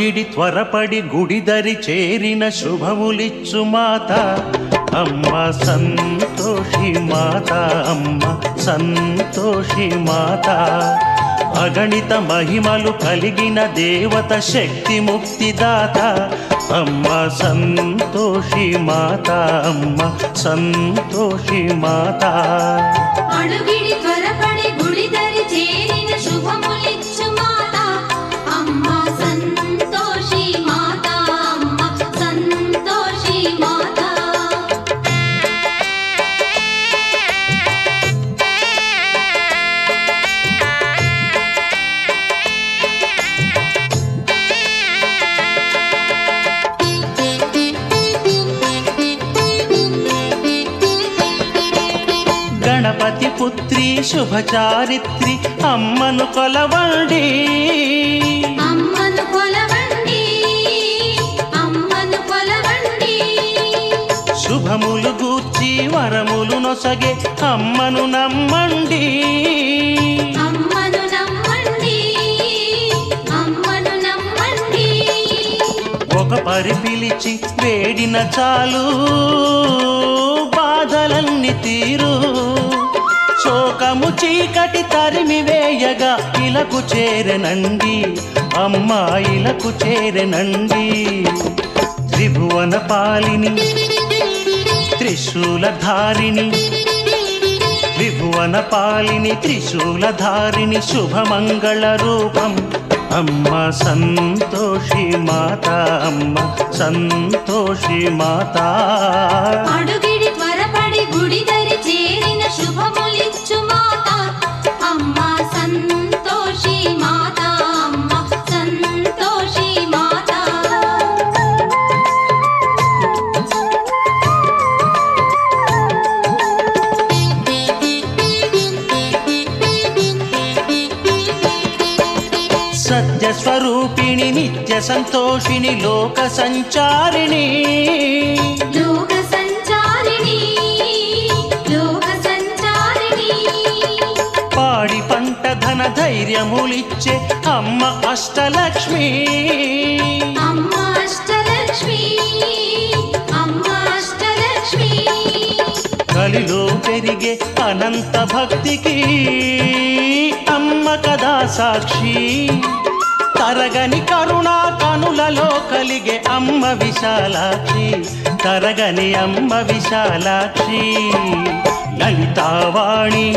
అడుగిడి త్వరపడి గుడిదరి చేరిన శుభములిచ్చు మాత అమ్మ సంతోషి మాత అమ్మ సంతోషి మాత అగణిత మహిమలు కలిగిన దేవత శక్తి ముక్తిదాత అమ్మ సంతోషి మాత అమ్మ సంతోషి మాత అడుగిడి త్వరపడి గుడిదరి చేరిన శుభములిచ్చు మాత అమ్మ సంతోషి మాత అమ్మ సంతోషి మాత గణపతి పుత్రి శుభచారిత్రి అమ్మను కొలవండి అమ్మను కొలవండి అమ్మను కొలవండి శుభములు గూర్చి వరములు నొసగే అమ్మను నమ్మండి అమ్మను నమ్మండి అమ్మను నమ్మండి ఒక పరి పిలిచి వేడిన చాలు బాధలన్నీ తీరు శోకము చీకటి తరిమి వేయగా ఇలకు చేరెనండి అమ్మా ఇలకు చేరెనండి త్రిభువన పాలిని త్రిశూలధారిణి త్రిభువన పాలిని త్రిశూలధారిణి శుభమంగళ రూపం అమ్మ సంతోషి మాత అమ్మ సంతోషి మాత అడుగిడి త్వరపడి గుడిదరి చేరిన శుభములిచ్చు మాత అమ్మ సంతోషి మాత అమ్మ సంతోషి మాత సత్య స్వరూపిణి నిత్య సంతోషిని లోక సంచారిణి లోక సంచారిణి లోక సంచారిణి పాడి పంట ధన ధైర్యములిచ్చే అమ్మ అష్టలక్ష్మి అమ్మ అష్టలక్ష్మి అమ్మ అష్టలక్ష్మి కలిలో పెరిగే అనంత భక్తికి అమ్మ కదా సాక్షి తరగని కరుణా కనులలో కలిగే అమ్మ విశాలాక్షి తరగని అమ్మ విశాలాక్షి లలితావాణి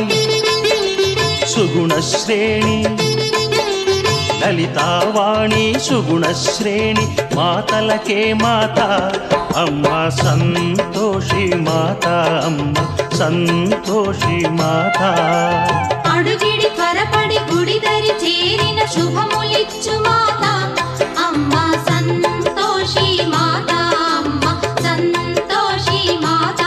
సుగుణ శ్రేణి లలితావాణి సుగుణ శ్రేణి మాతలకే మాత అమ్మ సంతోషి మాత అమ్మ సంతోషి మాత అడుగిడి త్వరపడి గుడిదరి చేరిన శుభములిచ్చు మాత అమ్మ సంతోషి మాత అమ్మ సంతోషి మాత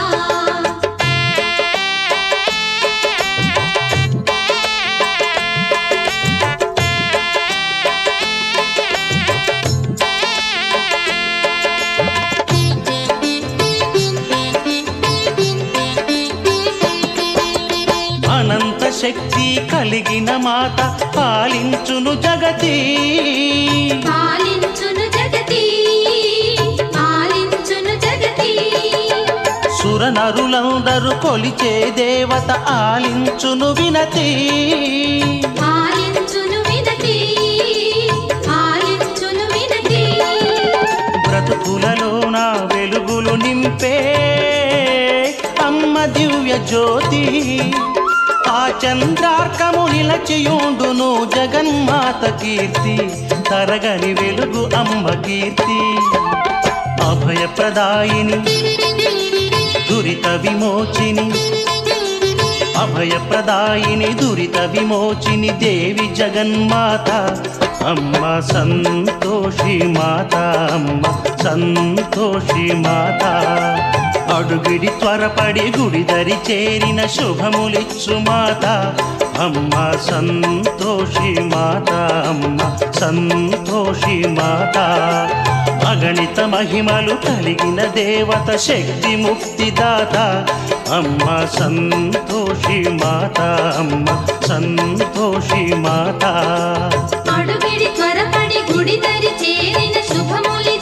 అనంత శక్తి కలిగిన మాత పాలించును జగతి పాలించును జగతి పాలించును జగతి సురనరులందరూ కొలిచే దేవత ఆలించును వినతి పాలించును వినతి పాలించును వినతి బ్రతుకులలోన వెలుగులు నింపే అమ్మ దివ్య జ్యోతి ఆ చంద్రార్కము నిలచియుండును జగన్మాత కీర్తి తరగని వెలుగు అమ్మ కీర్తి అభయప్రదాయిని దురిత విమోచిని అభయప్రదాయిని దురిత విమోచిని దేవి జగన్మాత అమ్మ సంతోషి మాత అమ్మ సంతోషి మాత అడుగిడి త్వరపడి గుడిదరి చేరిన శుభములిచ్చు మాత అమ్మ సంతోషి మాత అమ్మ సంతోషి మాత అగణిత మహిమలు కలిగిన దేవత శక్తి ముక్తిదాత అమ్మ సంతోషి మాత అమ్మ సంతోషి మాత అడుగిడి త్వరపడి గుడి తరి చేరిన శుభములి